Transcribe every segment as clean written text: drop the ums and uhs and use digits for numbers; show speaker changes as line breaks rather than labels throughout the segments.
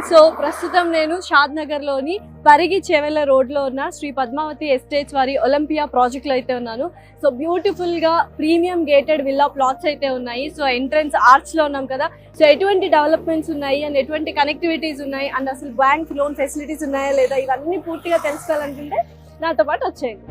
So ప్రస్తుతం నేను షాద్నగర్లోని పరిగి చెవెల రోడ్లో ఉన్న శ్రీ పద్మావతి ఎస్టేట్స్ వారి ఒలింపియా ప్రాజెక్ట్లో అయితే ఉన్నాను. సో బ్యూటిఫుల్గా ప్రీమియం గేటెడ్ విల్లా ప్లాట్స్ అయితే ఉన్నాయి. సో ఎంట్రన్స్ ఆర్చ్లో ఉన్నాం కదా. సో ఎటువంటి డెవలప్మెంట్స్ ఉన్నాయి అండ్ ఎటువంటి కనెక్టివిటీస్ ఉన్నాయి అండ్ అసలు బ్యాంక్ లోన్ ఫెసిలిటీస్ ఉన్నాయా లేదా ఇవన్నీ పూర్తిగా తెలుసుకోవాలనుకుంటే నాతో పాటు వచ్చేయండి.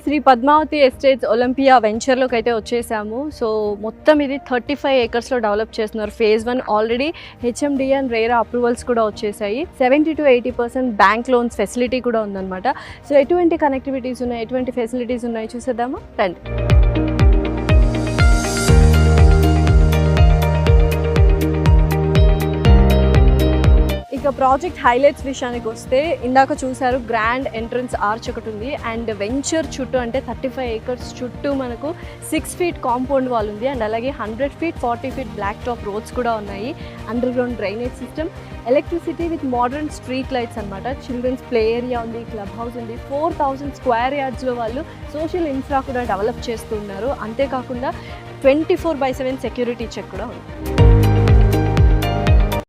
శ్రీ పద్మావతి ఎస్టేట్స్ ఒలింపియా వెంచర్లోకి అయితే వచ్చేసాము. సో మొత్తం ఇది 35 acres డెవలప్ చేస్తున్నారు. Phase 1 already HMD and RERA approvals కూడా వచ్చేసాయి. 70 to 80% బ్యాంక్ లోన్స్ ఫెసిలిటీ కూడా ఉందన్నమాట. సో ఎటువంటి కనెక్టివిటీస్ ఉన్నాయి, ఎటువంటి ఫెసిలిటీస్ ఉన్నాయి చూసేద్దామా రండి. ఇక ప్రాజెక్ట్ హైలైట్స్ విషయానికి వస్తే ఇందాక చూసారు గ్రాండ్ ఎంట్రన్స్ ఆర్చ్ ఒకటి ఉంది అండ్ వెంచర్ చుట్టూ అంటే 35 acres చుట్టూ మనకు 6 feet కాంపౌండ్ వాల్ ఉంది అండ్ అలాగే 100 feet 40 feet black top roads కూడా ఉన్నాయి. Underground drainage system, electricity with modern street lights అనమాట. చిల్డ్రన్స్ ప్లే ఏరియా ఉంది, క్లబ్ హౌస్ ఉంది. 4000 square yardsలో వాళ్ళు సోషల్ ఇన్ఫ్రా కూడా డెవలప్ చేస్తున్నారు. అంతేకాకుండా 24/7 సెక్యూరిటీ చెక్ కూడా ఉంది.